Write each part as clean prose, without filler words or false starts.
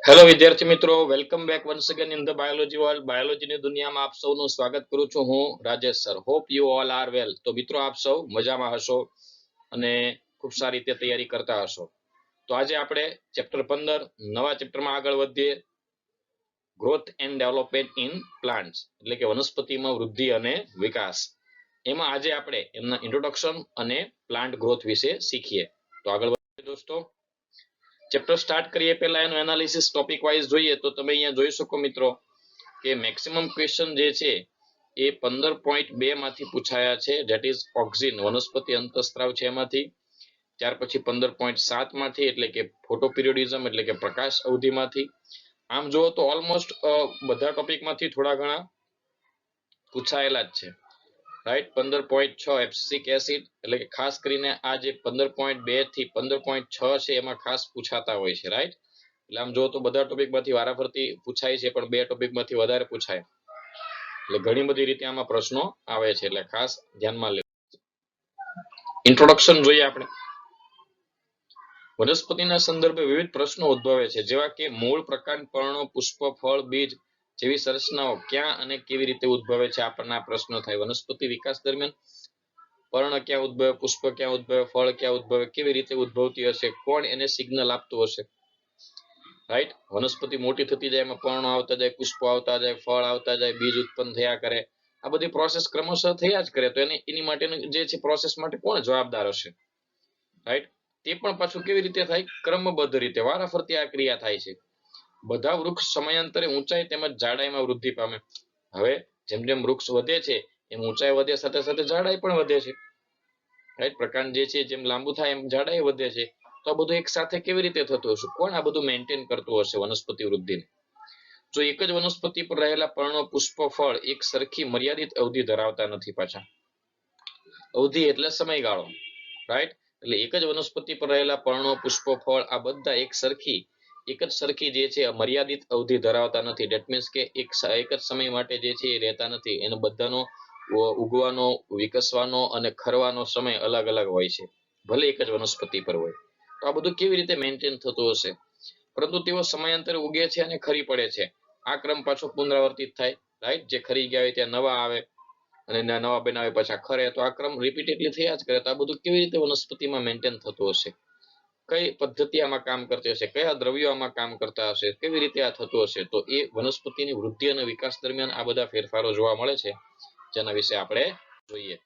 Hello વિદ્યાર્થી મિત્રો, welcome back once again in the biology world. બાયોલોજીની દુનિયામાં આપ સૌનું સ્વાગત કરું છું. હું Rajesh sir. Hope you all are well. તો મિત્રો, આપ સૌ મજામાં હશો અને ખૂબ સારી રીતે તૈયારી કરતા હશો. તો આજે આપણે ચેપ્ટર 15 નવા ચેપ્ટરમાં આગળ વધીએ. Growth and development in plants, એટલે કે વનસ્પતિમાં વૃદ્ધિ અને વિકાસ. એમાં આજે આપણે એમના ઇન્ટ્રોડક્શન અને પ્લાન્ટ ગ્રોથ વિશે શીખીએ. તો આગળ વધીએ દોસ્તો. ચેપ્ટર સ્ટાર્ટ કરીએ પહેલા એનું એનાલિસિસ ટોપિક વાઇઝ જોઈએ તો તમે અહીંયા જોઈ શકો મિત્રો કે મેક્સિમમ ક્વેશ્ચન જે છે એ 15.2 માંથી પૂછાયા છે. ધેટ ઇઝ ઓક્સિન, વનસ્પતિ અંતઃસ્ત્રાવ છે એમાંથી. ત્યાર પછી 15.7 માંથી એટલે કે ફોટોપિરિયોડિઝમ એટલે કે પ્રકાશ અવધિમાંથી. આમ જુઓ તો ઓલમોસ્ટ બધા ટોપિકમાંથી થોડા ઘણા પૂછાયેલા જ છે, રાઈટ. 15.6 એબ્સિસિક એસિડ, એટલે કે ખાસ કરીને આ જે 15.2 થી 15.6 છે એમાં ખાસ પૂછાતા હોય છે, રાઈટ. એટલે આમ જો તો બધા ટોપિકમાંથી વારાફરતી પૂછાય છે, પણ બે ટોપિકમાંથી વધારે પૂછાય, એટલે ઘણી બધી રીતે આમાં પ્રશ્નો આવે છે, એટલે ખાસ ધ્યાનમાં લેવું. ઇન્ટ્રોડક્શન જોઈએ આપણે. વનસ્પતિના સંદર્ભે વિવિધ પ્રશ્નો ઉદ્ભવે છે, જેવા કે મૂળ, પ્રકાંડ, પર્ણો, પુષ્પ, ફળ, બીજ જેવી સંરચનાઓ ક્યાં અને કેવી રીતે ઉદ્ભવે છે, આપણને આ પ્રશ્નો થાય. વનસ્પતિ વિકાસ દરમિયાન પર્ણ ક્યાં ઉદ્ભવે, પુષ્પ ક્યાં ઉદ્ભવે, ફળ ક્યાં ઉદ્ભવે, કેવી રીતે ઉદ્ભવતી હશે, કોણ એને સિગ્નલ આપતું હશે, રાઈટ. વનસ્પતિ મોટી થતી જાય, એમાં પર્ણો આવતા જાય, પુષ્પો આવતા જાય, ફળ આવતા જાય, બીજ ઉત્પન્ન થયા કરે. આ બધી પ્રોસેસ ક્રમશઃ થયા જ કરે. તો એની માટેનું જે છે પ્રોસેસ માટે કોણ જવાબદાર હશે, રાઈટ. તે પણ પાછું કેવી રીતે થાય? ક્રમબદ્ધ રીતે, વારાફરતી આ ક્રિયા થાય છે. બધા વૃક્ષ સમયાંતરે ઊંચાઈ તેમજ જાડાઈમાં વૃદ્ધિ પામે. હવે જેમ જેમ વૃક્ષ વધે છે એમ ઊંચાઈ વધે, સાથે સાથે જાડાઈ પણ વધે છે, રાઈટ. પ્રકાંડ જે છે જેમ લાંબુ થાય એમ જાડાઈ વધે છે. તો આ બધું એક સાથે કેવી રીતે થતું હશે? કોણ આ બધું મેન્ટેન કરતું હશે વનસ્પતિ વૃદ્ધિને? જો એક જ વનસ્પતિ પર રહેલા પર્ણો, પુષ્પ, ફળ એક સરખી મર્યાદિત અવધિ ધરાવતા નથી. પાછા અવધિ એટલે સમયગાળો, રાઈટ. એટલે એક જ વનસ્પતિ પર રહેલા પર્ણો, પુષ્પ, ફળ આ બધા એક જ સરખી જે છે મર્યાદિત અવધિ ધરાવતા નથી. ડેટ મીન્સ કે એક જ સમય માટે જે છે એ રહેતા નથી. એનો બધાનો ઉગવાનો, વિકસવાનો અને ખરવાનો સમય અલગ અલગ હોય છે, ભલે એક જ વનસ્પતિ પર હોય. તો આ બધું કેવી રીતે મેન્ટેન થતું હશે? પરંતુ તેઓ સમયાંતરે ઉગે છે અને ખરી પડે છે. આ ક્રમ પાછો પુનરાવર્તિત થાય, રાઈટ. જે ખરી ગયા હોય ત્યાં નવા આવે અને નવા બનાવે, પાછા ખરે. તો આ ક્રમ રિપીટેડલી થયા જ કરે. તો આ બધું કેવી રીતે વનસ્પતિમાં મેન્ટેન થતું હશે? કઈ પદ્ધતિ આમાં કામ કરતી હશે? કયા દ્રવ્યો આમાં કામ કરતા હશે? કેવી રીતે આ થતું હશે? તો એ વનસ્પતિની વૃદ્ધિ અને વિકાસ દરમિયાન આ બધા ફેરફારો જોવા મળે છે, જેના વિશે આપણે જોઈએ.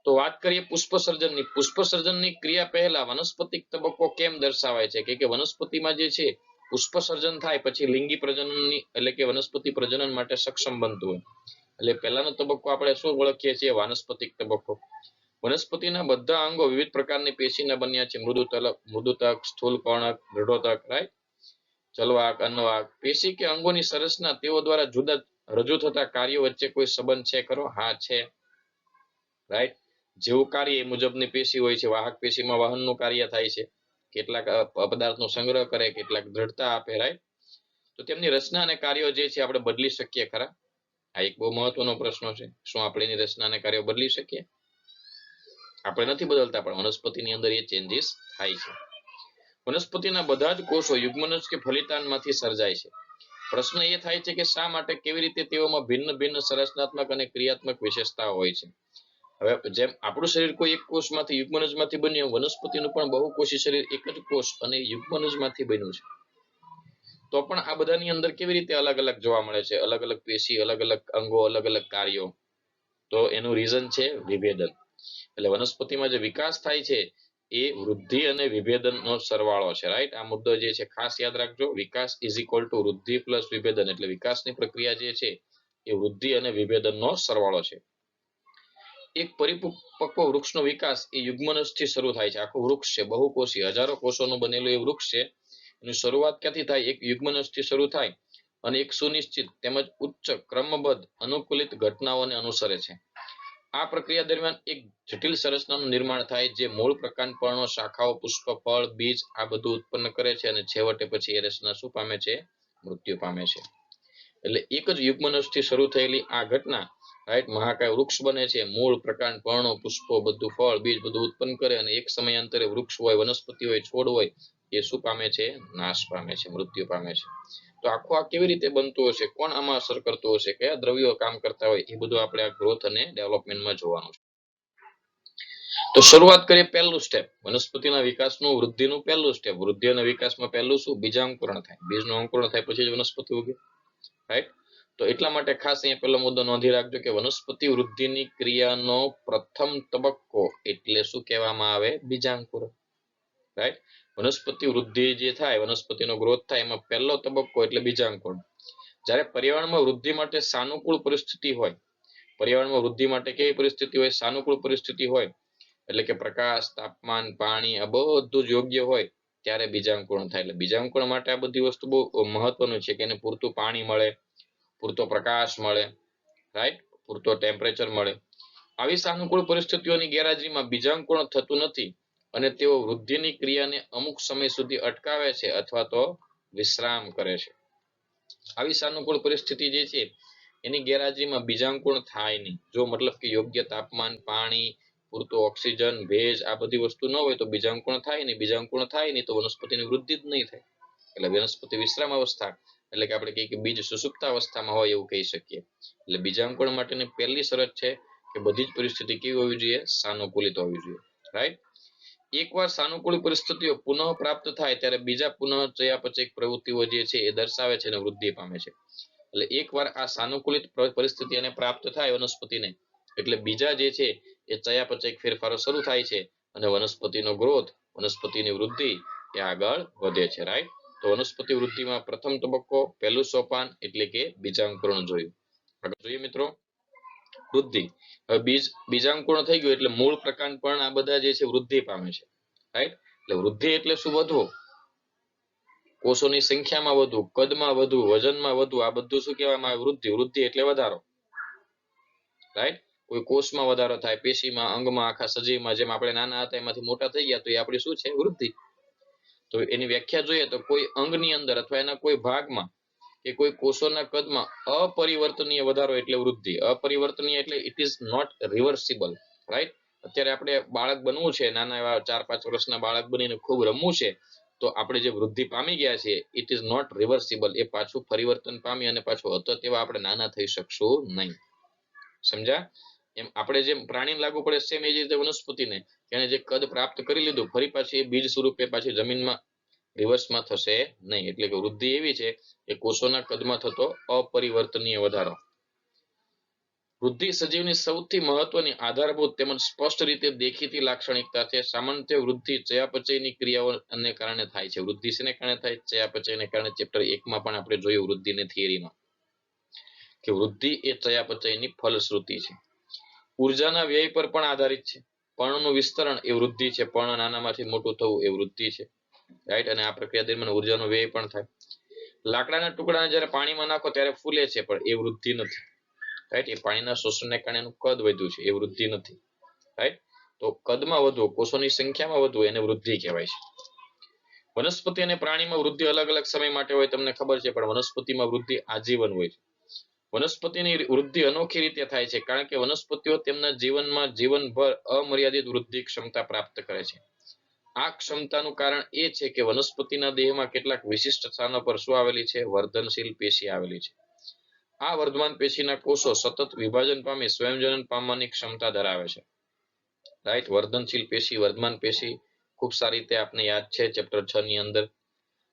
તો વાત કરીએ પુષ્પસર્જનની. પુષ્પસર્જનની ક્રિયા પહેલા વનસ્પતિક તબક્કો કેમ દર્શાવાય છે? કે વનસ્પતિમાં જે છે પુષ્પસર્જન થાય પછી લિંગી પ્રજનનની, એટલે કે વનસ્પતિ પ્રજનન માટે સક્ષમ બનતું હોય. એટલે પહેલાનો તબક્કો આપણે શું ઓળખીએ છીએ? વાનસ્પતિક તબક્કો. વનસ્પતિના બધા અંગો વિવિધ પ્રકારની પેશીના બન્યા છે. મૃદુતક, સ્થૂલકર્ણક, દૃઢોતક, રાઈટ. જલવાહક, અન્નવાહક. પેશી કે અંગોની સંરચના તેઓ દ્વારા જુદા રજૂ થતા કાર્યો વચ્ચે કોઈ સંબંધ છે ખરો? હા, છે, રાઈટ. જેવું કાર્ય એ મુજબની પેશી હોય છે. વાહક પેશીમાં વહનનું કાર્ય થાય છે, કેટલાક પદાર્થનો સંગ્રહ કરે, કેટલાક દ્રઢતા આપે, રાઈટ. તો તેમની રચના અને કાર્યો જે છે આપણે બદલી શકીએ ખરા? આ એક બહુ મહત્વનો પ્રશ્ન છે. શું આપણે એની રચના અને કાર્યો બદલી શકીએ? આપણે નથી બદલતા, પણ વનસ્પતિની અંદર એ ચેન્જીસ થાય છે. વનસ્પતિના બધા જ કોષો યુગ્મનજ કે ફલિતાંડમાંથી સર્જાય છે. પ્રશ્ન એ થાય છે કે શા માટે, કેવી રીતે તેઓમાં ભિન્ન ભિન્ન સંરચનાત્મક અને ક્રિયાત્મક વિશેષતાઓ હોય છે? હવે જેમ આપણું શરીર કોઈ એક કોષમાંથી, યુગ્મનજમાંથી બન્યું, વનસ્પતિનું પણ બહુકોષી શરીર એક જ કોષ અને યુગ્મનજમાંથી બન્યું છે. તો પણ આ બધાની અંદર કેવી રીતે અલગ અલગ જોવા મળે છે? અલગ અલગ પેશી, અલગ અલગ અંગો, અલગ અલગ કાર્યો. તો એનું રીઝન છે વિભેદન. એટલે વનસ્પતિમાં જે વિકાસ થાય છે એ વૃદ્ધિ અને વિભેદનનો સરવાળો છે, રાઈટ. આ મુદ્દો જે છે ખાસ યાદ રાખજો. વિકાસ ઇઝ ઇક્વલ ટુ વૃદ્ધિ પ્લસ વિભેદન. એટલે વિકાસની પ્રક્રિયા જે છે એ વૃદ્ધિ અને વિભેદનનો સરવાળો છે. એક પરિપક્વ વૃક્ષનો વિકાસ એ યુગ્મનજથી શરૂ થાય છે. આખું વૃક્ષ છે બહુકોષી, હજારો કોષોનું બનેલું એ વૃક્ષ છે. એની શરૂઆત ક્યાંથી થાય? એક યુગ્મનજથી શરૂ થાય અને એક સુનિશ્ચિત તેમજ ઉચ્ચ ક્રમબદ્ધ અનુકૂલિત ઘટનાઓને અનુસરે છે. આ પ્રક્રિયા દરમિયાન એક જટિલ સંરચનાનું નિર્માણ થાય, જે મૂળ, પ્રકાંડ, પર્ણો, શાખાઓ, પુષ્પ, ફળ, બીજ આ બધું ઉત્પન્ન કરે છે અને છેવટે પછી એ રચના શું પામે છે? મૃત્યુ પામે છે. એટલે એક જ યુગ્મનજથી શરૂ થયેલી આ ઘટના, રાઈટ, મહાકાય વૃક્ષ બને છે. મૂળ, પ્રકાંડ, પર્ણો, પુષ્પો બધું, ફળ, બીજ બધું ઉત્પન્ન કરે અને એક સમયાંતરે વૃક્ષ હોય, વનસ્પતિ હોય, છોડ હોય, એ શું પામે છે? નાશ પામે છે, મૃત્યુ પામે છે. તો આખું આ કેવી રીતે બનતું હશે, કોણ આમાં અસર કરતું હશે, કયા દ્રવ્યો કામ કરતા હોય, એ બધું આપણે આ ગ્રોથ અને ડેવલપમેન્ટમાં જોવાનું છે. તો શરૂઆત કરીએ પહેલું સ્ટેપ, વનસ્પતિના વિકાસનું, વૃદ્ધિનું પહેલું સ્ટેપ. વૃદ્ધિ અને વિકાસમાં પહેલું શું? બીજાંકુરણ થાય. બીજનું અંકુરણ થાય પછી જ વનસ્પતિ ઉગે, રાઈટ? તો એટલા માટે ખાસ અહીંયા પહેલો મુદ્દો નોંધી રાખજો કે વનસ્પતિ વૃદ્ધિની ક્રિયાનો પ્રથમ તબક્કો એટલે શું કહેવામાં આવે? બીજાંકુરણ, રાઈટ? વનસ્પતિ વૃદ્ધિ જે થાય, વનસ્પતિનો ગ્રોથ થાય, એમાં પહેલો તબક્કો એટલે બીજાંકુરણ. જ્યારે પર્યાવરણમાં વૃદ્ધિ માટે સાનુકૂળ પરિસ્થિતિ હોય, પર્યાવરણમાં વૃદ્ધિ માટે કેવી પરિસ્થિતિ હોય? સાનુકૂળ પરિસ્થિતિ હોય, એટલે કે પ્રકાશ, તાપમાન, પાણી આ બધું જ યોગ્ય હોય ત્યારે બીજાંકુરણ થાય. એટલે બીજાંકુરણ માટે આ બધી વસ્તુ બહુ મહત્વનું છે કે એને પૂરતું પાણી મળે, પૂરતો પ્રકાશ મળે, રાઈટ? પૂરતો ટેમ્પરેચર મળે. આવી સાનુકૂળ પરિસ્થિતિઓની ગેરહાજરીમાં બીજાંકુરણ થતું નથી અને તેઓ વૃદ્ધિની ક્રિયાને અમુક સમય સુધી અટકાવે છે અથવા તો વિશ્રામ કરે છે. આવી સાનુકૂળ પરિસ્થિતિ જે છે એની ગેરહાજરીમાં બીજાંકુરણ થાય નહીં. જો મતલબ કે યોગ્ય તાપમાન, પાણી, પૂરતો ઓક્સિજન, ભેજ આ બધી વસ્તુ ન હોય તો બીજાંકુરણ થાય નહીં. બીજાંકુરણ થાય નહીં તો વનસ્પતિની વૃદ્ધિ જ નહીં થાય. એટલે વનસ્પતિ વિશ્રામ અવસ્થા, એટલે કે આપણે કહીએ કે બીજ સુષુપ્ત અવસ્થામાં હોય એવું કહી શકીએ. એટલે બીજાંકુરણ માટેની પહેલી શરત છે કે બધી જ પરિસ્થિતિ કેવી હોવી જોઈએ? સાનુકૂલિત હોવી જોઈએ, રાઈટ? એકવાર સાનુકૂળ પરિસ્થિતિઓ પુનઃ પ્રાપ્ત થાય ત્યારે બીજા પુનઃ ચયાપચય પ્રવૃત્તિઓ જે છે એ દર્શાવે છે અને વૃદ્ધિ પામે છે. એટલે એકવાર આ સાનુકૂલિત પરિસ્થિતિ એને પ્રાપ્ત થાય વનસ્પતિને, એટલે બીજા જે છે એ ચયાપચય ફેરફારો શરૂ થાય છે અને વનસ્પતિનો ગ્રોથ, વનસ્પતિની વૃદ્ધિ એ આગળ વધે છે, રાઈટ? તો વનસ્પતિ વૃદ્ધિમાં પ્રથમ તબક્કો, પહેલું સોપાન એટલે કે બીજાંકુરણ જોયું. આગળ જોઈએ મિત્રો, વૃદ્ધિ. હવે બીજાંકુરણ થઈ ગયું એટલે મૂળ પ્રકાંડ પણ આ બધા જે છે વૃદ્ધિ પામે છે, રાઈટ? એટલે વૃદ્ધિ એટલે શું? વધવું, કોષોની સંખ્યામાં વધુ, કદમાં વધુ, વજનમાં વધુ, આ બધું શું કહેવામાં આવે? વૃદ્ધિ. વૃદ્ધિ એટલે વધારો, રાઈટ? કોઈ કોષમાં વધારો થાય, પેશીમાં, અંગમાં, આખા સજીવમાં, જેમ આપણે નાના હતા એમાંથી મોટા થઈ ગયા તો એ આપણી શું છે? વૃદ્ધિ. તો એની વ્યાખ્યા જોઈએ તો કોઈ અંગની અંદર અથવા એના કોઈ ભાગમાં કે કોઈ કોષોના કદમાં અપરિવર્તનીય વધારો એટલે વૃદ્ધિ. અપરિવર્તનીય એટલે it is not reversible, right? અત્યારે આપણે બાળક બનવું છે, નાના એવા 4-5 વર્ષના બાળક બનીને ખૂબ રમવું છે, તો આપણે જે વૃદ્ધિ પામી ગયા છે ઇટ ઇઝ નોટ રિવર્સિબલ. એ પાછું પરિવર્તન પામી અને પાછું હતો તેવા આપણે નાના થઈ શકશું નહીં. સમજ્યા? એમ આપણે જેમ પ્રાણીને લાગુ પડે સેમ એ જ રીતે વનસ્પતિને, એને જે કદ પ્રાપ્ત કરી લીધું ફરી પાછી એ બીજ સ્વરૂપે પાછી જમીનમાં રિવર્સમાં થશે નહીં. એટલે કે વૃદ્ધિ એવી છે કે કોષોના કદમાં થતો અપરિવર્તનીય વધારો. વૃદ્ધિ સજીવની સૌથી મહત્વની, આધારભૂત તેમજ સ્પષ્ટ રીતે દેખીતી લાક્ષણિકતા છે. સામાન્ય વૃદ્ધિ ચયાપચયની ક્રિયાઓને કારણે થાય છે. વૃદ્ધિ શેને કારણે થાય? ચયાપચયને કારણે. ચેપ્ટર 1 માં પણ આપણે જોયું વૃદ્ધિની થિયરીમાં કે વૃદ્ધિ એ ચયાપચયની ફલશ્રુતિ છે. ઉર્જાના વ્યય પર પણ આધારિત છે. પર્ણનું વિસ્તરણ એ વૃદ્ધિ છે. પર્ણ નાનામાંથી મોટું થવું એ વૃદ્ધિ છે, રાઈટ? અને આ પ્રક્રિયા દરમિયાન ઉર્જાનો વ્યય પણ થાય. લાકડાના ટુકડાને જ્યારે પાણીમાં નાખો ત્યારે ફૂલે છે, પણ એ વૃદ્ધિ નથી, રાઈટ? એ પાણીના શોષણને કારણે એનું કદ વધ્યું છે, એ વૃદ્ધિ નથી, રાઈટ? તો કદમાં વધવું, કોષોની સંખ્યામાં વધવું એને વૃદ્ધિ કહેવાય છે. વનસ્પતિ અને પ્રાણીમાં વૃદ્ધિ અલગ અલગ સમય માટે હોય તમને ખબર છે, પણ વનસ્પતિમાં વૃદ્ધિ આજીવન હોય છે. વનસ્પતિની વૃદ્ધિ અનોખી રીતે થાય છે કારણ કે વનસ્પતિઓ તેમના જીવનમાં જીવનભર અમર્યાદિત વૃદ્ધિ ક્ષમતા પ્રાપ્ત કરે છે. આ ક્ષમતાનું કારણ એ છે કે વનસ્પતિના દેહમાં કેટલાક વિશિષ્ટ સ્થાનો પર શું આવેલી છે? વર્ધનશીલ પેશી આવેલી છે. આ વર્ધમાન પેશીના કોષો સતત વિભાજન પામી સ્વયંજનન પામવાની ક્ષમતા ધરાવે છે, રાઈટ? વર્ધનશીલ પેશી, વર્ધમાન પેશી ખૂબ સારી રીતે આપને યાદ છે ચેપ્ટર 6 ની અંદર.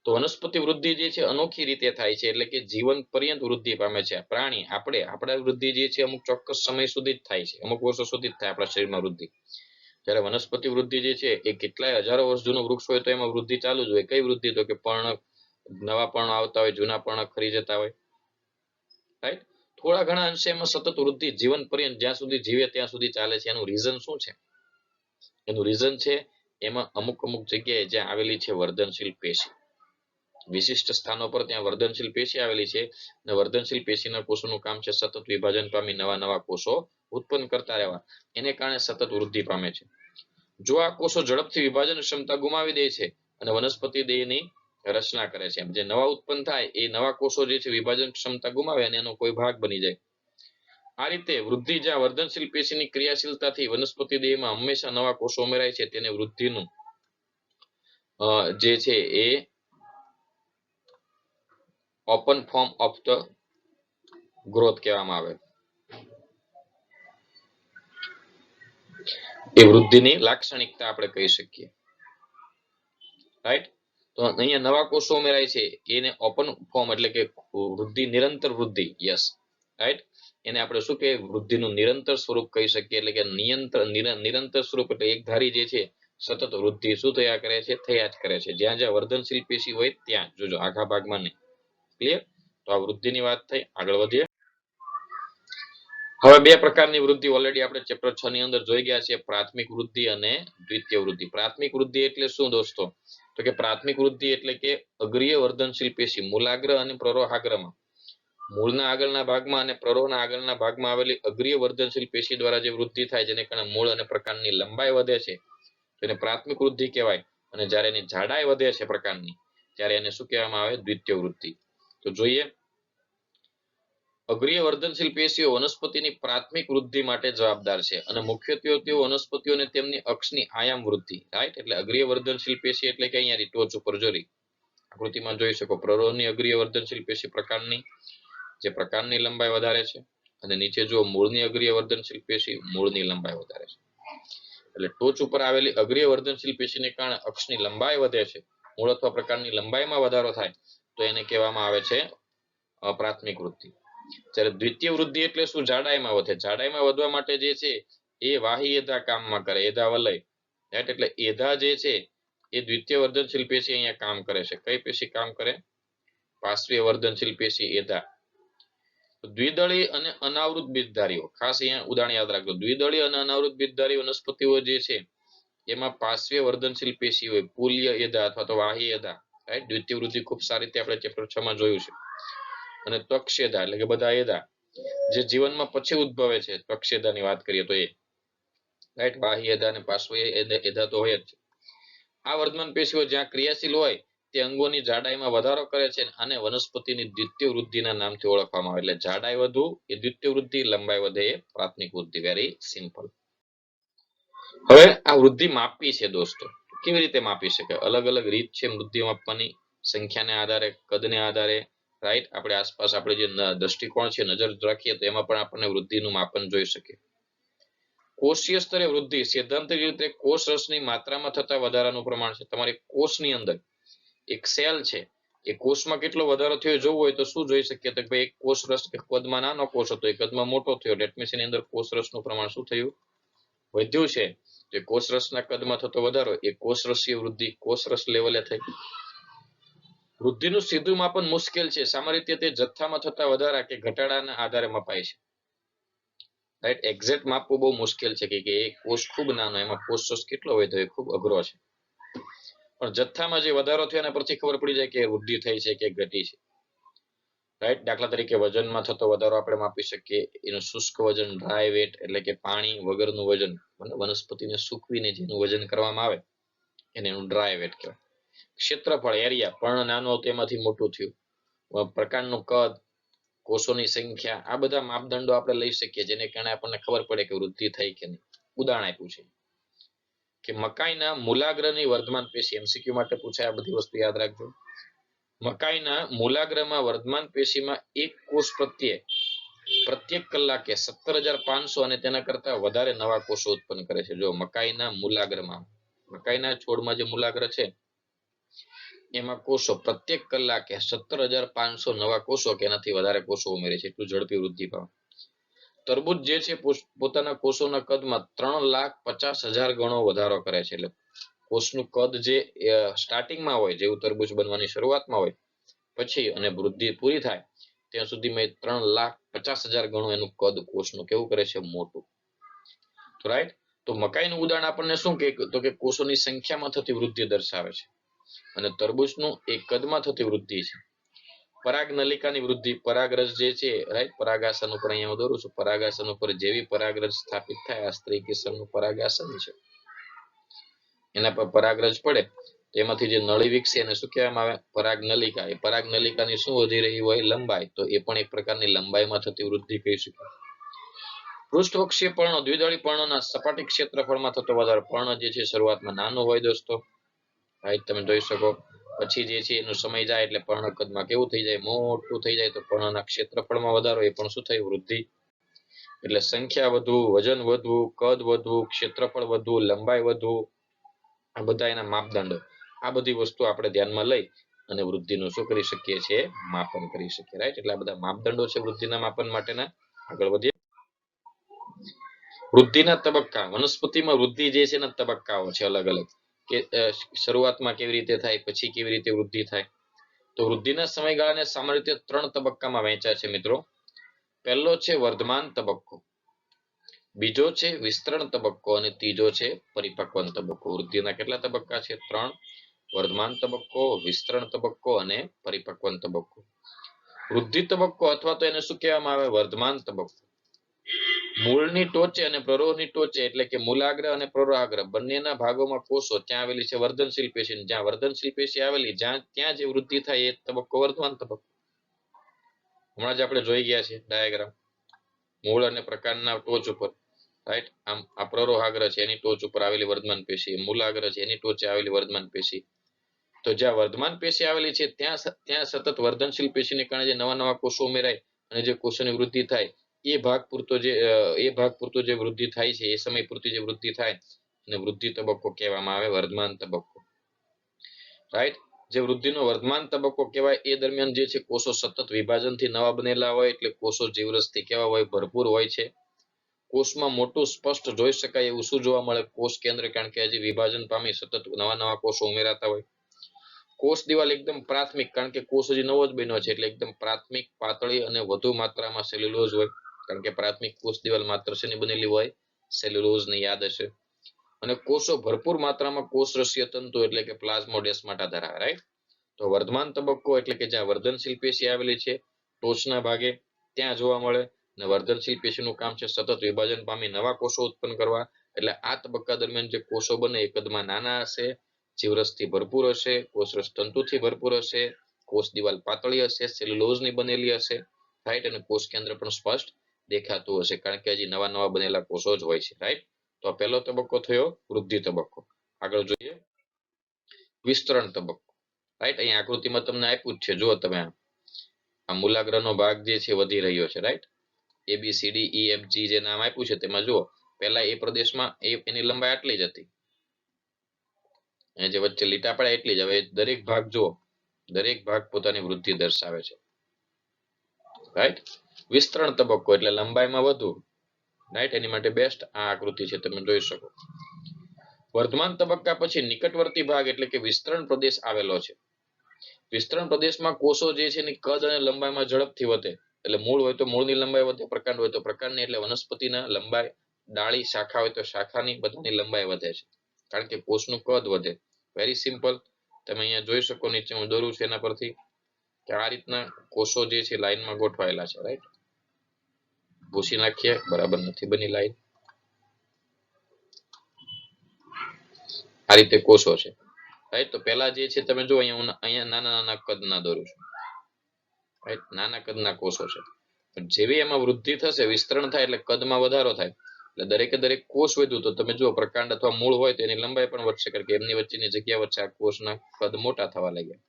તો વનસ્પતિ વૃદ્ધિ જે છે અનોખી રીતે થાય છે, એટલે કે જીવન પર્યંત વૃદ્ધિ પામે છે. પ્રાણી આપણા વૃદ્ધિ જે છે અમુક ચોક્કસ સમય સુધી જ થાય છે, અમુક વર્ષો સુધી જ થાય આપણા શરીરમાં વૃદ્ધિ. જ્યારે વનસ્પતિ વૃદ્ધિ જે છે એ કેટલાય હજારો વર્ષ જૂનું વૃક્ષ હોય તો એમાં વૃદ્ધિ ચાલુ જ હોય. કઈ વૃદ્ધિ? તો કે પર્ણ, નવા પર્ણ આવતા હોય, જૂના પર્ણ ખરી જતા હોય, રાઈટ? થોડા ઘણા અંશે એમાં સતત વૃદ્ધિ જીવન પર્યંત જ્યાં સુધી જીવે ત્યાં સુધી ચાલે છે. એનું રીઝન શું છે? એનું રીઝન છે એમાં અમુક જગ્યાએ જ્યાં આવેલી છે વર્ધનશીલ પેશી, વિશિષ્ટ સ્થાનો પર ત્યાં વર્ધનશીલ પેશી આવેલી છે અને વર્ધનશીલ પેશીના કોષોનું કામ છે સતત વિભાજન પામી નવા કોષો ઉત્પન્ન કરતા રહેવા. એને કારણે સતત વૃદ્ધિ પામે છે. જો આ કોષો ઝડપથી વિભાજન ક્ષમતા ગુમાવી દે છે અને વનસ્પતિ દેહની રચના કરે છે, જે નવા ઉત્પન્ન થાય એ નવા કોષો જે છે વિભાજન ક્ષમતા ગુમાવે અને એનો કોઈ ભાગ બની જાય. આ રીતે વૃદ્ધિ જ્યાં વર્ધનશીલ પેશીની ક્રિયાશીલતાથી વનસ્પતિ દેહમાં હંમેશા નવા કોષો ઉમેરાય છે તેને વૃદ્ધિનું જે છે એ open form of the growth કહેવામાં આવે. એ વૃદ્ધિની લાક્ષણિકતા આપણે કહી શકીએ. રાઈટ. તો અહીંયા નવા કોષો ઉમેરાય છે એને ઓપન ફોર્મ એટલે કે વૃદ્ધિ, નિરંતર વૃદ્ધિ. Yes, right. એને આપણે શું કે વૃદ્ધિનું નિરંતર સ્વરૂપ કહી શકીએ, એટલે કે નિરંતર સ્વરૂપ એટલે એક ધારી જે છે સતત વૃદ્ધિ શું થયા કરે છે, થયા જ કરે છે. જ્યાં જ્યાં વર્ધનશીલ પેશી હોય ત્યાં જોજો, આખા ભાગમાં નહીં. ક્લિયર? તો આ વૃદ્ધિની વાત થઈ. આગળ વધીએ. હવે બે પ્રકારની વૃદ્ધિ ઓલરેડી આપણે ચેપ્ટર 6 ની અંદર જોઈ ગયા છે, પ્રાથમિક વૃદ્ધિ અને દ્વિતીય વૃદ્ધિ. પ્રાથમિક વૃદ્ધિ એટલે શું દોસ્તો? તો કે પ્રાથમિક વૃદ્ધિ એટલે કે અગ્રીય વર્ધનશીલ પેશી મૂલાગ્ર અને પ્રરોહાગ્રમાં, મૂળના આગળના ભાગમાં અને પ્રરોહના આગળના ભાગમાં આવેલી અગ્રીય વર્ધનશીલ પેશી દ્વારા જે વૃદ્ધિ થાય, જેને કારણે મૂળ અને પ્રકાંડની લંબાઈ વધે છે, તેને પ્રાથમિક વૃદ્ધિ કહેવાય. અને જ્યારે એની જાડાઈ વધે છે પ્રકાંડની, ત્યારે એને શું કહેવામાં આવે? દ્વિતીય વૃદ્ધિ. તો જોઈએ, અગ્રીય વર્ધનશીલ પેશીઓ વનસ્પતિની પ્રાથમિક વૃદ્ધિ માટે જવાબદાર છે અને મુખ્યત્વે તેઓ વનસ્પતિઓને તેમની અક્ષની આયામ વૃદ્ધિ, રાઈટ. એટલે અગ્રીય વર્ધનશીલ પેશી એટલે કે અહીંયા ટોચ ઉપર જોઈ આકૃતિમાં જોઈ શકો, પ્રરોહની અગ્રીય વર્ધનશીલ પેશી પ્રકાંડની, જે પ્રકાંડની લંબાઈ વધારે છે, અને નીચે જો મૂળની અગ્રીય વર્ધનશીલ પેશી, મૂળની લંબાઈ વધારે છે. એટલે ટોચ ઉપર આવેલી અગ્રીય વર્ધનશીલ પેશીને કારણે અક્ષની લંબાઈ વધે છે, મૂળ અથવા પ્રકાંડની લંબાઈમાં વધારો થાય, તો એને કહેવામાં આવે છે પ્રાથમિક વૃદ્ધિ. જ્યારે દ્વિતીય વૃદ્ધિ એટલે શું? જાડાઈમાં વધે. જાડાઈમાં વધવા માટે જે છે એ વાહી એધા કામમાં કરે, એધા વલય, રાઈટ. એટલે એધા જે છે એ દ્વિતીય વર્ધનશીલ પેશી અહીંયા કામ કરે છે. કઈ પેશી કામ કરે? પાર્શ્વીય વર્ધનશીલ પેશી એધા. દ્વિદળી અને અનાવૃત બીજધારીઓ, ખાસ અહીંયા ઉદાહરણ યાદ રાખજો. દ્વિદળી અને અનાવૃત બીજધારી વનસ્પતિઓ જે છે એમાં પાર્શ્વીય વર્ધનશીલ પેશી હોય, પુલ્ય એધા અથવા તો વાહી એધા, રાઈટ. દ્વિતીય વૃદ્ધિ ખૂબ સારી રીતે આપણે ચેપ્ટર 6 માં જોયું છે. અને ત્વક્ષેધા એટલે કે બધા એધા જે જીવનમાં પછી ઉદ્ભવે છે, ત્વક્ષેધાની વાત કરીએ તો એ, રાઈટ. બાહ્ય એધા અને પાર્શ્વીય એધા તો હોય જ છે. આ વર્ધમાન પેશીઓ જ્યાં ક્રિયાશીલ હોય તે અંગોની જાડાઈમાં વધારો કરે છે અને વનસ્પતિની દ્વિતીય વૃદ્ધિના નામથી ઓળખવામાં આવે. એટલે જાડાઈ વધુ એ દ્વિતીય વૃદ્ધિ, લંબાઈ વધે એ પ્રાથમિક વૃદ્ધિ. Very simple. હવે આ વૃદ્ધિ માપવી છે દોસ્તો. કેવી રીતે માપી શકાય? અલગ અલગ રીત છે વૃદ્ધિ માપવાની, સંખ્યાને આધારે, કદને આધારે, રાઈટ. આપણે આસપાસ આપણે જે દ્રષ્ટિકોણ છે, નજર રાખીએ તો એમાં પણ આપણને વૃદ્ધિનું માપન જોઈ શકીએ. કોષીય સ્તરે વૃદ્ધિ સૈદ્ધાંતિક રીતે કોષ રસની માત્રામાં થતા વધારાનું પ્રમાણ છે. તમારી કોષની અંદર એક સેલ છે, એ કોષમાં કેટલો વધારો થયો જોવું હોય તો શું જોઈ શકીએ? તો ભાઈ એક કોષ રસ કદમાં નાનો કોષ હતો, એ કદમાં મોટો થયો, ડેટ મીન્સ એની અંદર કોષ રસનું પ્રમાણ શું થયું? વધ્યું છે. તો કોષ રસના કદમાં થતો વધારો એ કોષ રસીય વૃદ્ધિ, કોષ રસ લેવલે થઈ. વૃદ્ધિનું સીધું માપન મુશ્કેલ છે. સામાન્ય રીતે તે જથ્થામાં થતા વધારા કે ઘટાડાના આધારે મપાય છે, રાઈટ. એક્ઝેક્ટ માપવું બહુ મુશ્કેલ છે કે એક કોષ ખૂબ નાનો, એમાં કોષ રસ કેટલો હોય તો એ ખૂબ અઘરો છે. પણ જથ્થામાં જે વધારો થયો એના પરથી ખબર પડી જાય કે વૃદ્ધિ થઈ છે કે ઘટી છે, રાઈટ. દાખલા તરીકે વજનમાં થતો વધારો આપણે માપી શકીએ. એનું શુષ્ક વજન, ડ્રાય વેટ એટલે કે પાણી વગરનું વજન, વનસ્પતિને સૂકવીને જેનું વજન કરવામાં આવે એને એનું ડ્રાય વેટ કહેવાય. ક્ષેત્રફળ, એરિયા, પર્ણ નાનો હતો એમાંથી મોટું થયું, પ્રકાંડનું કદ, કોષોની સંખ્યા, આ બધા માપદંડો આપણે લઈ શકીએ જેને કારણે આપણને ખબર પડે કે વૃદ્ધિ થઈ કે નહીં. ઉદાહરણ આપ્યું છે કે મકાઈના મૂલાગ્રની વર્ધમાન પેશી, એમસીક્યુ માટે પૂછાય, આ બધી વસ્તુ યાદ રાખજો. મકાઈના મૂલાગ્રમાં વર્ધમાન પેશીમાં એક કોષ પ્રત્યેક કલાકે 17,500 અને તેના કરતા વધારે નવા કોષો ઉત્પન્ન કરે છે. જો મકાઈના મૂલાગ્રમાં, મકાઈના છોડમાં જે મૂલાગ્ર છે એમાં કોષો પ્રત્યેક કલાકે 17,500 નવા કોષો કે એનાથી વધારે કોષો ઉમેરે છે. એટલું ઝડપી વૃદ્ધિ પામે. તરબૂચ જે છે પોતાના કોષોના કદમાં 3,50,000 ગણો વધારો કરે છે. એટલે કોષનું કદ જે સ્ટાર્ટિંગમાં હોય, જેવું તરબૂચ બનવાની શરૂઆતમાં હોય, પછી અને વૃદ્ધિ પૂરી થાય ત્યાં સુધીમાં 3,50,000 ગણું એનું કદ કોષનું કેવું કરે છે? મોટું. રાઈટ. તો મકાઈનું ઉદાહરણ આપણને શું કહે? તો કે કોષોની સંખ્યામાં થતી વૃદ્ધિ દર્શાવે છે. અને તરબૂચનું એ કદમાં થતી વૃદ્ધિ છે. પરાગ નલિકાની વૃદ્ધિ, પરાગરજ જે છે, રાઈટ. પરાગાસન ઉપર અહીંયા દોરું છું. પરાગાસન ઉપર જેવી પરાગરજ સ્થાપિત થાય, આ સ્ત્રી કિસમનું પરાગાસન છે, એના પર પરાગરજ પડે એમાંથી જે નળી વિકસે એને શું કહેવામાં આવે? પરાગ નલિકા. એ પરાગ નલિકાની શું વધી રહી હોય? લંબાઈ. તો એ પણ એક પ્રકારની લંબાઈમાં થતી વૃદ્ધિ કહી શકાય. પૃષ્ઠવક્ષીય પર્ણો, દ્વિદળી પર્ણોના સપાટી ક્ષેત્રફળમાં થતો વધારો. પર્ણ જે છે શરૂઆતમાં નાનું હોય દોસ્તો, રાઈટ, તમે જોઈ શકો. પછી જે છે એનો સમય જાય એટલે પર્ણકદમાં કેવું થઈ જાય, મોટું થઈ જાય. તો પર્ણના ક્ષેત્રફળમાં વધારો, એ પણ શું થયું, વૃદ્ધિ. એટલે સંખ્યા વધવું, વજન વધવું, કદ વધવું, ક્ષેત્રફળ વધવું, લંબાઈ વધવું, આ બધા એના માપદંડો. આ બધી વસ્તુ આપણે ધ્યાનમાં લઈ અને વૃદ્ધિનું શું કરી શકીએ છીએ, માપન કરી શકીએ. રાઈટ, એટલે આ બધા માપદંડો છે વૃદ્ધિના માપન માટેના. આગળ વધીએ. વૃદ્ધિના તબક્કા. વનસ્પતિમાં વૃદ્ધિ જે છે એના તબક્કાઓ છે અલગ અલગ, કે શરૂઆતમાં કેવી રીતે થાય, પછી કેવી રીતે વૃદ્ધિ થાય. તો વૃદ્ધિના સમયગાળાને સામાન્ય રીતે 3 તબક્કામાં વહેંચાય છે મિત્રો. પહેલો છે વર્ધમાન તબક્કો, બીજો છે વિસ્તરણ તબક્કો અને ત્રીજો છે પરિપક્વન તબક્કો. વૃદ્ધિના કેટલા તબક્કા છે? 3. વર્ધમાન તબક્કો, વિસ્તરણ તબક્કો અને પરિપક્વન તબક્કો. વૃદ્ધિ તબક્કો અથવા તો એને શું કહેવામાં આવે, વર્ધમાન તબક્કો. મૂળની ટોચે અને પ્રરોહની ટોચે, એટલે કે મૂલાગ્ર અને પ્રરોહાગ્ર બંનેના ભાગોમાં કોષો, ત્યાં આવેલી છે વર્ધનશીલ પેશી. જ્યાં વર્ધનશીલ પેશી આવેલી, ત્યાં જે વૃદ્ધિ થાય એ તબક્કો વર્ધમાન તબક્કો. હમણાં જ આપણે જોઈ ગયા છે ડાયાગ્રામ. મૂળ અને પ્રકાંડના ટોચ ઉપર, રાઈટ, આમ આ પ્રરોહાગ્ર છે એની ટોચ ઉપર આવેલી વર્ધમાન પેશી, મૂલાગ્ર છે એની ટોચે આવેલી વર્ધમાન પેશી. તો જ્યાં વર્ધમાન પેશી આવેલી છે ત્યાં સતત વર્ધનશીલ પેશીને કારણે જે નવા નવા કોષો ઉમેરાય અને જે કોષોની વૃદ્ધિ થાય, એ ભાગ પૂરતો જે વૃદ્ધિ થાય છે, એ સમય પૂરતી જે વૃદ્ધિ થાય અને વૃદ્ધિ તબક્કો કહેવામાં આવે વર્ધમાન તબક્કો. રાઈટ, જે વૃદ્ધિનો વર્ધમાન તબક્કો કહેવાય એ દરમિયાન જે છે કોષો સતત વિભાજનથી નવા બનેલા હોય, એટલે કોષો જીવરસથી કેવા હોય, ભરપૂર હોય છે. કોષમાં મોટું સ્પષ્ટ જોઈ શકાય એવું શું જોવા મળે, કોષ કેન્દ્ર, કારણ કે હજી વિભાજન પામી સતત નવા નવા કોષો ઉમેરાતા હોય. કોષ દિવાલ એકદમ પ્રાથમિક, કારણ કે કોષ હજી નવો જ બન્યો છે, એટલે એકદમ પ્રાથમિક, પાતળી અને વધુ માત્રામાં સેલ્યુલોઝ હોય, કારણ કે પ્રાથમિક કોષ દિવાલ માત્ર શેની બનેલી હોય, સેલ્યુલોઝની, યાદ હશે. અને કોષો ભરપૂર માત્રામાં કોષરસીય તંતુ એટલે કે પ્લાઝ્મોડેસ્માટા ધરાવે. રાઈટ, તો વર્ધમાન તબક્કો એટલે કે જ્યાં વર્ધનશીલ પેશી આવેલી છે ટોચના ભાગે, ત્યાં જોવા મળે. અને વર્ધનશીલ પેશીનું કામ છે સતત વિભાજન પામી નવા કોષો ઉત્પન્ન કરવા. એટલે આ તબક્કા દરમિયાન જે કોષો બને એ કદમાં નાના હશે, જીવરસથી ભરપૂર હશે, કોષરસ તંતુથી ભરપૂર હશે, કોષ દિવાલ પાતળી હશે, સેલ્યુલોઝની બનેલી હશે. રાઈટ, અને કોષ કેન્દ્ર પણ સ્પષ્ટ દેખાતું હશે, કારણ કે હજી નવા નવા બનેલા કોષો જ હોય છે. રાઈટ, તો આ પહેલો તબક્કો થયો વૃદ્ધિ તબક્કો. આગળ જોઈએ વિસ્તરણ તબક્કો. રાઈટ, અહીં આકૃતિમાં તમને આપ્યું જ છે, જુઓ તમે, આ મૂલાગ્રનો ભાગ જે છે વધી રહ્યો છે. રાઈટ, ABCDEFG જે નામ આપ્યું છે તેમાં જુઓ, પહેલા એ પ્રદેશમાં એની લંબાઈ આટલી જ હતી, અને જે વચ્ચે લીટા પડ્યા એટલી જ. હવે દરેક ભાગ જુઓ, દરેક ભાગ પોતાની વૃદ્ધિ દર્શાવે છે. રાઈટ, વિસ્તરણ તબક્કો એટલે લંબાઈમાં વધુ. રાઈટ, એની માટે બેસ્ટ આ આકૃતિ છે, તમે જોઈ શકો. વર્ધમાન તબક્કા પછી નિકટવર્તી ભાગ એટલે કે વિસ્તરણ પ્રદેશ આવેલો છે. વિસ્તરણ પ્રદેશમાં કોષો જે છે એની કદ અને લંબાઈમાં ઝડપથી વધે. એટલે મૂળ હોય તો મૂળની લંબાઈ વધે, પ્રકાંડ હોય તો પ્રકાંડની, એટલે વનસ્પતિના લંબાઈ, ડાળી, શાખા હોય તો શાખાની, બધાની લંબાઈ વધે છે, કારણ કે કોષનું કદ વધે. વેરી સિમ્પલ, તમે અહીંયા જોઈ શકો, નીચે હું દોરું છું એના પરથી, કે આ રીતના કોષો જે છે લાઈનમાં ગોઠવાયેલા છે. રાઈટ, ભૂસી નાખીએ, બરાબર નથી બની લાઈન. આ રીતે કોષો છે. રાઈટ, તો પહેલા જે છે તમે જો અહીંયા નાના નાના કદના દોરું છું. રાઈટ, નાના કદના કોષો છે. જેવી એમાં વૃદ્ધિ થશે, વિસ્તરણ થાય એટલે કદમાં વધારો થાય, એટલે દરેકે દરેક કોષ વધ્યું તો તમે જુઓ પ્રકાંડ અથવા મૂળ હોય તો એની લંબાઈ પણ વધશે, કારણ કે એમની વચ્ચેની જગ્યા વચ્ચે આ કોષના કદ મોટા થવા લાગ્યા.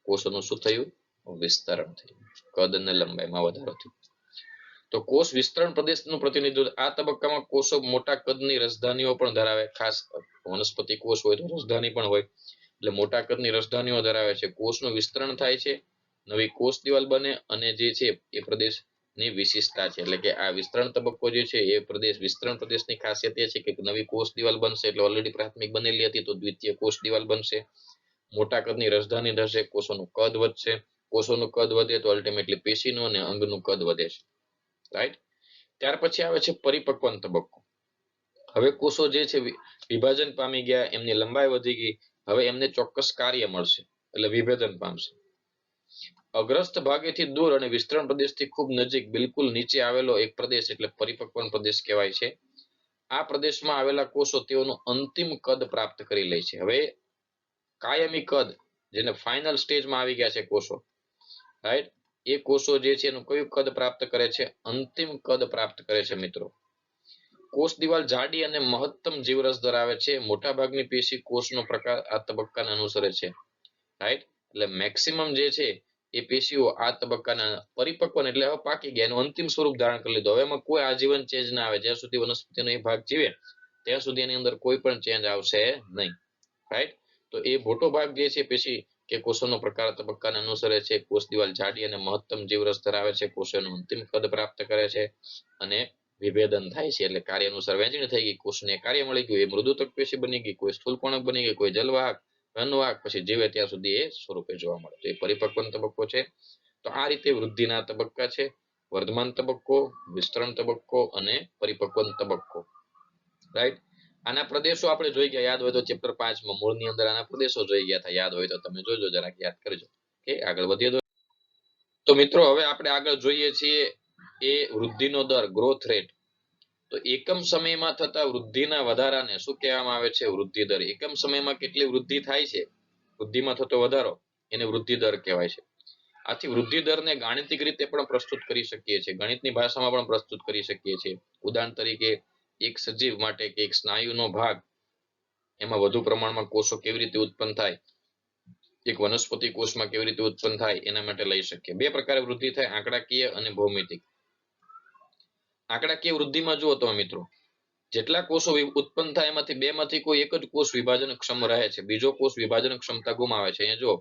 કોષોનું શું થયું, વિસ્તરણ થયું, કદ અને લંબાઈમાં વધારો થયો. તો કોષ વિસ્તરણ પ્રદેશનું પ્રતિનિધિત્વ. આ તબક્કામાં કોષો મોટા કદની રસધાનીઓ પણ ધરાવે. ખાસ વનસ્પતિ કોષ હોય તો રસધાની પણ હોય, એટલે મોટા કદની રસધાનીઓ ધરાવે છે. કોષનું વિસ્તરણ થાય છે, નવી કોષ દિવાલ બને, અને જે છે એ પ્રદેશની વિશિષ્ટતા છે. એટલે કે આ વિસ્તરણ તબક્કો જે છે એ વિસ્તરણ પ્રદેશની ખાસિયત એ છે કે નવી કોષ દિવાલ બનશે, એટલે ઓલરેડી પ્રાથમિક બનેલી હતી તો દ્વિતીય કોષ દિવાલ બનશે, મોટા કદની રસધાની થશે, કોષોનું કદ વધશે. કોષોનું કદ વધે તો અલ્ટિમેટલી પેશીનું અને અંગનું કદ વધે છે. રાઈટ, ત્યાર પછી આવે છે પરિપક્વન તબક્કો. હવે કોષો જે છે વિભાજન પામી ગયા, એમની લંબાઈ વધી ગઈ, હવે એમને ચોક્કસ કાર્ય મળશે, એટલે વિભેદન પામશે. અગ્રસ્ત ભાગેથી દૂર અને વિસ્તરણ પ્રદેશથી ખૂબ નજીક, બિલકુલ નીચે આવેલો એક પ્રદેશ એટલે પરિપક્વન પ્રદેશ કહેવાય છે. આ પ્રદેશમાં આવેલા કોષો તેઓનું અંતિમ કદ પ્રાપ્ત કરી લે છે. હવે કાયમી કદ, જેને ફાઇનલ સ્ટેજમાં આવી ગયા છે કોષો, રાઈટ, એ કોષો જે છે એનું કયું કદ પ્રાપ્ત કરે છે, અંતિમ કદ પ્રાપ્ત કરે છે મિત્રો. કોષ દિવાલ જાડી અને મહત્તમ જીવરસ ધરાવે છે. મોટાભાગની પેશી કોષનો પ્રકાર આ તબક્કાને અનુસરે છે. રાઈટ, એટલે મેક્સિમમ જે છે એ પેશીઓ આ તબક્કાના પરિપક્વ એટલે હવે પાકી ગયા, એનું અંતિમ સ્વરૂપ ધારણ કરી લીધું. હવે એમાં કોઈ આજીવન ચેન્જ ના આવે. જ્યાં સુધી વનસ્પતિનો એ ભાગ જીવે ત્યાં સુધી એની અંદર કોઈ પણ ચેન્જ આવશે નહીં. રાઈટ, તો એ મોટો ભાગ જે છે પેશી કે કોષોનો પ્રકાર તબક્કાને અનુસરે છે. કોષ દિવાલ જાડી અને મહત્તમ જીવરસ ધરાવે છે. કોષોનું અંતિમ કદ પ્રાપ્ત કરે છે અને વિભેદન થાય છે, એટલે કાર્ય અનુસાર વહેંચણી થઈ ગઈ. કોષને કાર્ય મળી ગયું, એ મૃદુતક પેશી બની ગઈ, કોઈ સ્થૂલપણક બની ગઈ, કોઈ જલવાહક, ઘનવાહક, પછી જીવે ત્યાં સુધી એ સ્વરૂપે જોવા મળે. તો એ પરિપક્વનો તબક્કો છે. તો આ રીતે વૃદ્ધિના તબક્કા છે: વર્ધમાન તબક્કો, વિસ્તરણ તબક્કો અને પરિપક્વન તબક્કો. રાઈટ, આના પ્રદેશો આપણે જોઈ ગયા, યાદ હોય તો ચેપ્ટર 5 માં મૂળની અંદર આના પ્રદેશો જોઈ ગયા હતા. યાદ હોય તો તમે જોજો, જરાક યાદ કરજો. ઓકે, આગળ વધીએ તો મિત્રો હવે આપણે આગળ જોઈએ છીએ એ વૃદ્ધિનો દર, ગ્રોથ રેટ. તો એકમ સમયમાં થતા વૃદ્ધિના વધારાને શું કહેવામાં આવે છે? વૃદ્ધિ દર. એકમ સમયમાં કેટલી વૃદ્ધિ થાય છે, વૃદ્ધિમાં થતો વધારો, એને વૃદ્ધિ દર કહેવાય છે. આથી વૃદ્ધિ દરને ગાણિતિક રીતે પણ પ્રસ્તુત કરી શકીએ છીએ, ગણિતની ભાષામાં પણ પ્રસ્તુત કરી શકીએ છીએ. ઉદાહરણ તરીકે એક સજીવ માટે કે એક સ્નાયુનો ભાગ, એમાં વધુ પ્રમાણમાં કોષો કેવી રીતે ઉત્પન્ન થાય, એક વનસ્પતિ કોષમાં કેવી રીતે ઉત્પન્ન થાય, એના માટે લઈ શકીએ. બે પ્રકારે વૃદ્ધિ થાય, આંકડાકીય અને ભૌમિતિક. આંકડાકીય વૃદ્ધિમાં જુઓ તમે મિત્રો, જેટલા કોષો ઉત્પન્ન થાય એમાંથી બે માંથી કોઈ એક જ કોષ વિભાજન ક્ષમ રહે છે, બીજો કોષ વિભાજન ક્ષમતા ગુમાવે છે. અહીંયા જુઓ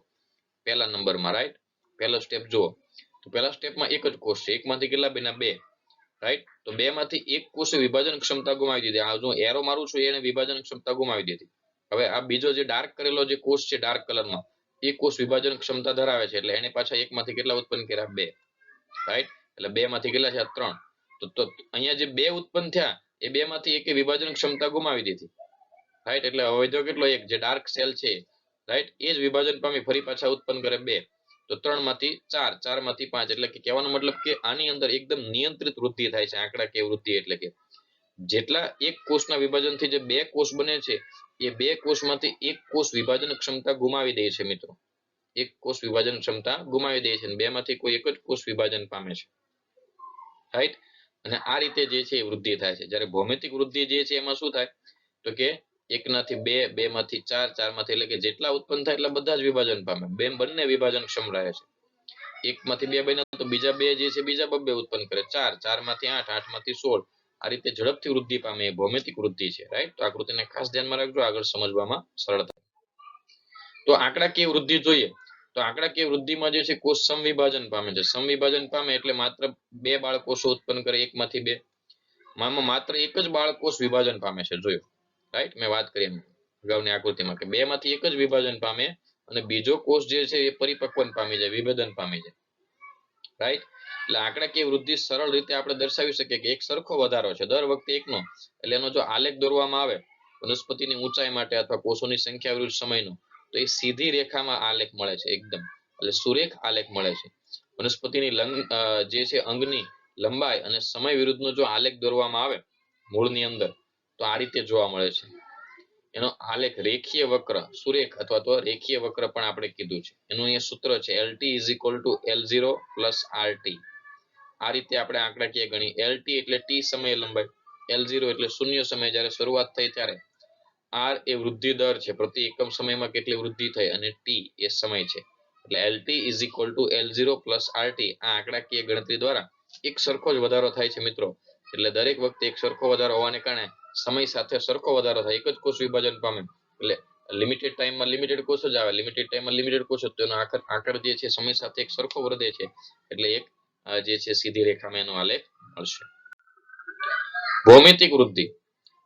પહેલા નંબરમાં, રાઈટ, પહેલો સ્ટેપ જુઓ તો પહેલા સ્ટેપમાં એક જ કોષ છે, એકમાંથી કેટલા બન્યા? બે. રાઈટ, તો બે માંથી એક કોષે વિભાજન ક્ષમતા ગુમાવી દીધી. આ જો એરો મારું છું એને વિભાજન ક્ષમતા ગુમાવી દીધી. હવે આ બીજો જે ડાર્ક કરેલો જે કોષ છે ડાર્ક કલરમાં, એ કોષ વિભાજન ક્ષમતા ધરાવે છે, એટલે એને પાછા એકમાંથી કેટલા ઉત્પન્ન કર્યા? બે. રાઈટ, એટલે બે માંથી કેટલા છે? ત્રણ. તો અહીંયા જે બે ઉત્પન્ન થયા એ બે માંથી એક વિભાજન ક્ષમતા ગુમાવી દીધી. રાઈટ, એટલે હવે જો કેટલો? એક. જે ડાર્ક સેલ છે, રાઈટ, એ જ વિભાજન પામી ફરી પાછા ઉત્પન્ન કરે બે. તો 3 માંથી 4, 4 માંથી 5, એટલે કે કહેવાનો મતલબ કે આની અંદર એકદમ નિયંત્રિત વૃદ્ધિ થાય છે. આંકડાકીય વૃદ્ધિ એટલે કે જેટલા એક કોષના વિભાજનથી જે બે કોષ બને છે એ બે કોષમાંથી એક કોષ વિભાજન ક્ષમતા ગુમાવી દે છે મિત્રો. એક કોષ વિભાજન ક્ષમતા ગુમાવી દે છે અને બે માંથી કોઈ એક જ કોષ વિભાજન પામે છે. રાઈટ, અને આ રીતે જે છે એ વૃદ્ધિ થાય છે. જ્યારે ભૌમિતિક વૃદ્ધિ જે છે એમાં શું થાય તો કે 1 માંથી 2, 2 માંથી 4, 4 માંથી, એટલે કે જેટલા ઉત્પન્ન થાય એટલા બધા જ વિભાજન પામે. બંને વિભાજન ક્ષમ રહે છે. 1 માંથી 2 બન્યા તો બીજા બે જે છે બીજા બબ્બે ઉત્પન્ન કરે. 4, 4 માંથી 8, 8 માંથી 16. આ રીતે ઝડપથી વૃદ્ધિ પામે એ ભૌમિતિક વૃદ્ધિ છે. રાઈટ, તો આકૃતિને ખાસ ધ્યાનમાં રાખજો, આગળ સમજવામાં સરળ થાય. તો આંકડાકીય વૃદ્ધિ જોઈએ તો આંકડાકીય વૃદ્ધિમાં જે છે કોષ સમવિભાજન પામે છે. સમવિભાજન પામે એટલે માત્ર બે બાળકોષો ઉત્પન્ન કરે, 1 માંથી 2. મામાં માત્ર એક જ બાળકોષ વિભાજન પામે છે. જોયું, રાઈટ, મેં વાત કરી એમ અગાઉની આકૃતિમાં કે બે માંથી એક જ વિભાજન પામે અને બીજો કોષ જે છે એ પરિપક્વન પામી જાય, વિભેદન પામી જાય. રાઈટ, એટલે આંકડાકીય વૃદ્ધિ સરળ રીતે આપણે દર્શાવી શકીએ કે એક સરખો વધારો છે દર વખતે એકનો. એટલે એનો જો આલેખ દોરવામાં આવે વનસ્પતિની ઊંચાઈ માટે અથવા કોષોની સંખ્યા વિરુદ્ધ સમયનો, તો એ સીધી રેખામાં આલેખ મળે છે એકદમ, એટલે સુરેખ આલેખ મળે છે. વનસ્પતિની જે છે અંગની લંબાઈ અને સમય વિરુદ્ધનો જો આલેખ દોરવામાં આવે મૂળની અંદર તો આ રીતે જોવા મળે છે. એનો આલેખ રેખીય વક્ર, સુરેખ અથવા તો રેખીય વક્ર પણ આપણે કીધું છે. એનું અહીંયા સૂત્ર છે LT = L0 + RT. આ રીતે આપણે આંકડાકીય ગણી. LT એટલે t સમય લંબાઈ, L0 એટલે શૂન્ય સમય જ્યારે શરૂઆત થઈ ત્યારે, R એ વૃદ્ધિ દર છે, પ્રતિ એકમ સમયમાં કેટલી વૃદ્ધિ થઈ, અને t એ સમય છે. એટલે LT = L0 + RT. આ આંકડાકીય ગણતરી દ્વારા એક સરખો જ વધારો થાય છે મિત્રો. એટલે દરેક વખતે એક સરખો વધારો હોવાને કારણે સમય સાથે સરખો વધારો થાય, એક જ કોષ વિભાજન પામે. એટલે લિમિટેડ ટાઈમમાં લિમિટેડ કોષ જ આવે, લિમિટેડ ટાઈમમાં લિમિટેડ કોષ જ, તો એનો આકાર જે છે સમય સાથે એક સરખો વધે છે. એટલે એક જે છે સીધી રેખામાં એનો આલેખ મળશે. ભૌમિતિક વૃદ્ધિ.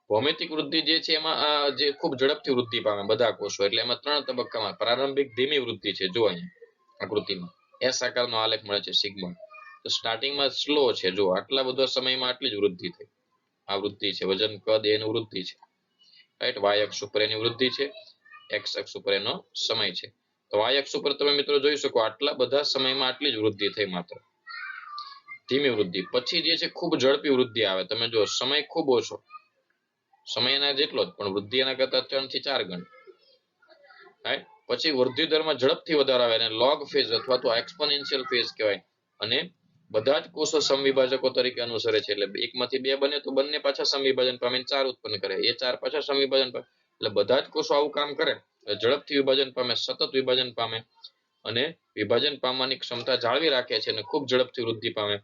ભૌમિતિક વૃદ્ધિ જે છે એમાં જે ખૂબ ઝડપથી વૃદ્ધિ પામે બધા કોષો. એટલે એમાં 3 તબક્કામાં પ્રારંભિક ધીમી વૃદ્ધિ છે. જો અહીંયા આકૃતિમાં S આકારનો આલેખ મળે છે, સિગ્મા. તો સ્ટાર્ટિંગમાં સ્લો છે. જો આટલા બધા સમયમાં આટલી જ વૃદ્ધિ થઈ. આ વૃદ્ધિ છે, વજન કદ એની વૃદ્ધિ છે. રાઈટ, y અક્ષ ઉપર એની વૃદ્ધિ છે, x અક્ષ ઉપર એનો સમય છે. તો y અક્ષ ઉપર તમે મિત્રો જોઈ શકો આટલા બધા સમયમાં આટલી જ વૃદ્ધિ થઈ માત્ર. ધીમી વૃદ્ધિ. પછી જે છે ખૂબ ઝડપી વૃદ્ધિ આવે. તમે જો સમય ખૂબ ઓછો, સમય એના જેટલો જ પણ વૃદ્ધિ એના કરતા 3 થી 4 ગણી. રાઈટ, પછી વૃદ્ધિ દરમાં ઝડપથી વધારો આવે અને લોગ ફેઝ અથવા તો એક્સપોનેન્શિયલ ફેઝ કહેવાય. અને બધા જ કોષો સમવિભાજકો તરીકે અનુસરે છે. એટલે એકમાંથી બે બને તો બંને પાછા સમવિભાજન પામે, 4 ઉત્પન્ન કરે, એ 4 પાછા સમવિભાજન પામે. એટલે બધા જ કોષો આવું કામ કરે, ઝડપથી વિભાજન પામે, સતત વિભાજન પામે અને વિભાજન પામવાની ક્ષમતા જાળવી રાખે છે અને ખૂબ ઝડપથી વૃદ્ધિ પામે.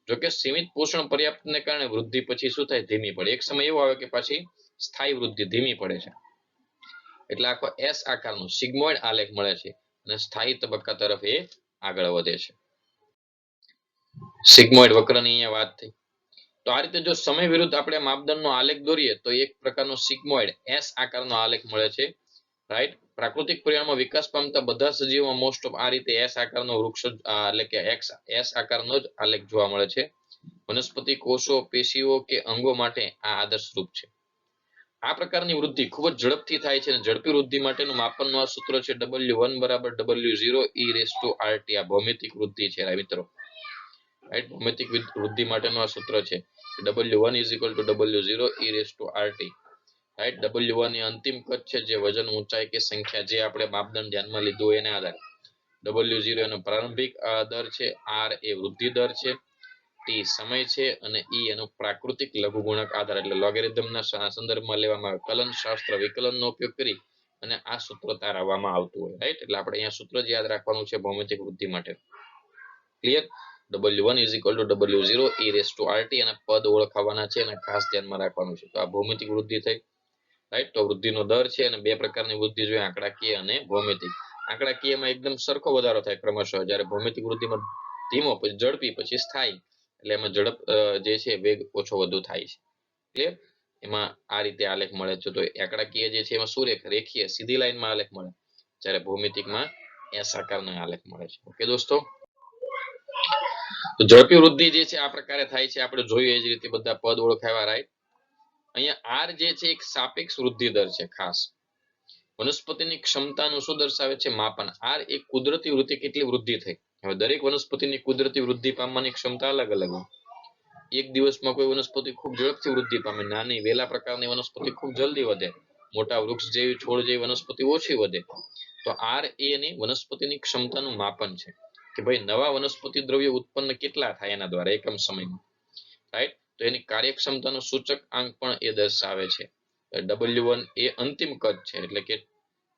જોકે સીમિત પોષણ પર્યાપ્તને કારણે વૃદ્ધિ પછી શું થાય, ધીમી પડે. એક સમય એવો આવે કે પાછી સ્થાયી વૃદ્ધિ ધીમી પડે છે. એટલે આખો એસ આકારનો સિગ્મોઇડ આલેખ મળે છે અને સ્થાયી તબક્કા તરફ એ આગળ વધે છે. સિગ્મોઇડ વક્રની અહીંયા વાત થઈ. તો આ રીતે જો સમય વિરુદ્ધ આપણે માપદંડનો આલેખ દોરીએ તો એક પ્રકારનો સિગ્મોઇડ એસ આકારનો આલેખ મળે છે. રાઈટ. પ્રાકૃતિક પરિણામમાં વિકાસ પામતા બધા સજીવોમાં મોસ્ટ ઓફ આ રીતે એસ આકારનો વૃક્ષ એટલે કે એસ આકારનો જ આલેખ જોવા મળે છે. વનસ્પતિ કોષો, પેશીઓ કે અંગો માટે આ આદર્શ રૂપ છે. આ પ્રકારની વૃદ્ધિ ખૂબ જ ઝડપથી થાય છે અને ઝડપી વૃદ્ધિ માટેનું માપનનું આ સૂત્ર છે W1 બરાબર W0 e⁻⁴ આ ભૌમિતિક વૃદ્ધિ છે મિત્રો. રાઈટ. ભૌમિતિક વૃદ્ધિ માટેનું આ સૂત્ર છે. W1 W0 e⁻⁴ right. W1 એ અંતિમ કદ છે, જે વજન, ઊંચાઈ કે સંખ્યા જે આપણે માપદંડ ધ્યાનમાં લીધું હોય એને આધારે. W0 એનો પ્રારંભિક દર છે, R એ વૃદ્ધિ દર છે, T સમય છે અને E એનો પ્રાકૃતિક લઘુગુણક આધાર એટલે લોગેરિધમના સંદર્ભમાં લેવામાં આવે. કલનશાસ્ત્ર વિકલનનો ઉપયોગ કરી અને આ સૂત્ર તારવવામાં આવતું હોય. રાઈટ. એટલે આપણે અહીંયા સૂત્ર જ યાદ રાખવાનું છે ભૌમિતિક વૃદ્ધિ માટે. ક્લિયર. W1 W0 e⁻⁴ અને પદ ઓળખાવાના છે અને ખાસ ધ્યાનમાં રાખવાનું છે. તો આ ભૌમિતિક વૃદ્ધિ થઈ. રાઈટ. તો વૃદ્ધિનો દર છે અને બે પ્રકારની વૃદ્ધિ જોઈએ, આંકડાકીય અને ભૌમિતિક. આંકડાકીયમાં એકદમ સરખો વધારો થાય ક્રમશઃ, જ્યારે ભૌમિતિક વૃદ્ધિમાં ધીમો, પછી ઝડપી, પછી સ્થાયી. એટલે એમાં ઝડપ જે છે વેગ ઓછો વધુ થાય છે. ક્લિયર. એમાં આ રીતે આલેખ મળે છે. તો આંકડાકીય જે છે એમાં શું રેખીય સીધી લાઈનમાં આલેખ મળે, જ્યારે ભૌમિતિકમાં એસ આકારનો આલેખ મળે છે. ઓકે દોસ્તો. તો ઝડપી વૃદ્ધિ જે છે આ પ્રકારે થાય છે, આપણે જોયું એ જ રીતે બધા પદ ઓળખાવ્યા. રાઈટ. અહીંયા આર જે છે એક સાપેક્ષ વૃદ્ધિ દર છે. ખાસ વનસ્પતિની ક્ષમતાનું શું દર્શાવે છે, માપન. આર એક કુદરતી વૃદ્ધિ કેટલી વૃદ્ધિ થઈ. હવે દરેક વનસ્પતિની કુદરતી વૃદ્ધિ પામવાની ક્ષમતા અલગ અલગ હોય. એક દિવસમાં કોઈ વનસ્પતિ ખૂબ ઝડપથી વૃદ્ધિ પામે, નાની વેલા પ્રકારની વનસ્પતિ ખૂબ જલ્દી વધે, મોટા વૃક્ષ જેવી છોડ જેવી વનસ્પતિ ઓછી વધે. તો આર એની વનસ્પતિની ક્ષમતાનું માપન છે કે ભાઈ નવા વનસ્પતિ દ્રવ્ય ઉત્પન્ન કેટલા થાય એના દ્વારા એકમ સમયમાં. રાઈટ. તો એની કાર્યક્ષમતાનું સૂચક આંક પણ એ દર્શાવે છે. W1 એ અંતિમ કદ છે એટલે કે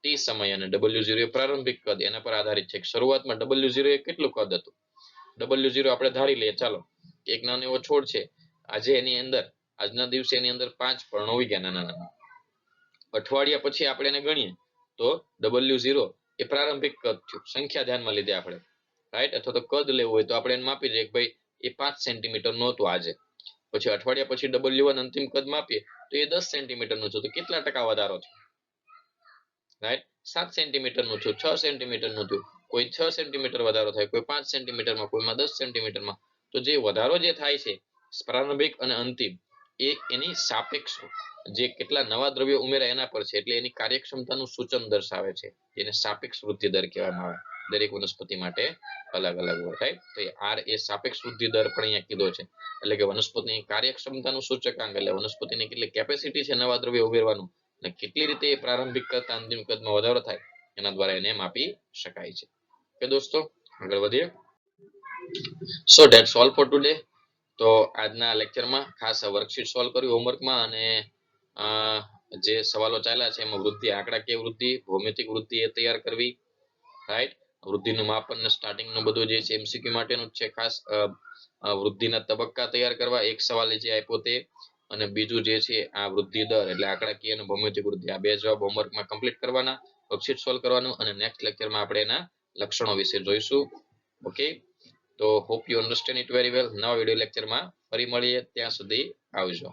T સમય અને W0 એ પ્રારંભિક કદ એના પર આધારિત છે. શરૂઆતમાં W0 એ કેટલું કદ હતું. W0 આપણે ધારી લઈએ ચાલો, એક નાનો એવો છોડ છે, આજે એની અંદર આજના દિવસે એની અંદર 5 પર્ણો ઉગ્યા નાના નાના. અઠવાડિયા પછી આપણે એને ગણીએ તો W0 એ પ્રારંભિક કદ થયું, સંખ્યા ધ્યાનમાં લીધી આપણે. રાઈટ. અથવા તો કદ લેવું હોય તો આપણે એને માપી દઈએ કે ભાઈ એ 5 સેન્ટીમીટર નું હતું આજે. પછી અઠવાડિયા પછી W1 અંતિમ કદ માપીએ તો એ 10 સેન્ટીમીટર નું છે. તો કેટલા ટકા વધારો છે. રાઈટ. 7 સેન્ટીમીટર નું છે, 6 સેન્ટીમીટર નું થયું. કોઈ 6 સેન્ટીમીટર વધારો થાય, કોઈ 5 સેન્ટીમીટરમાં, કોઈમાં 10 સેન્ટીમીટરમાં. તો જે વધારો જે થાય છે પ્રારંભિક અને અંતિમ એ એની સાપેક્ષ જે કેટલા નવા દ્રવ્યો ઉમેરાય એના પર છે. એટલે એની કાર્યક્ષમતાનું સૂચન દર્શાવે છે, જેને સાપેક્ષ વૃદ્ધિ દર કહેવામાં આવે. દરેક વનસ્પતિ માટે અલગ અલગ હોય. રાઈટ. તો આર એ સાપેક્ષ વૃદ્ધિ દર પણ અહીંયા કીધો છે. એટલે કે વનસ્પતિની કાર્યક્ષમતાનું સૂચકાંક, એટલે વનસ્પતિની કેટલી કેપેસિટી છે નવા દ્રવ્ય ઉમેરવાનું અને કેટલી રીતે એ પ્રારંભિક કરતા અંતિમ કદમાં વધારો થાય એના દ્વારા એને માપી શકાય છે. ઓકે દોસ્તો, આગળ વધીએ. સો ધેટ્સ ઓલ ફોર ટુડે. તો આજના લેક્ચરમાં ખાસ વર્કશીટ સોલ્વ કર્યું હોમવર્કમાં અને જે સવાલો ચાલ્યા છે એમાં વૃદ્ધિ, આંકડાકીય વૃદ્ધિ, ભૌમિતિક વૃદ્ધિ એ તૈયાર કરવી. રાઈટ. વૃદ્ધિનું માપન ને સ્ટાર્ટિંગનું બધું જે છે MCQ માટેનું જ છે. ખાસ વૃદ્ધિના તબક્કા તૈયાર કરવા, એક સવાલ જે આપ્યો તે, અને બીજું જે છે આ વૃદ્ધિ દર એટલે આંકડાકીય અને ભૌમિતિક વૃદ્ધિ, આ બે જવાબ હોમવર્કમાં કમ્પ્લીટ કરવાના, વર્કશીટ સોલ્વ કરવાનું અને નેક્સ્ટ લેક્ચરમાં આપણે એના લક્ષણો વિશે જોઈશું. ઓકે. તો hope you understand it very well. નવા વિડીયો લેક્ચરમાં ફરી મળીએ, ત્યાં સુધી આવજો.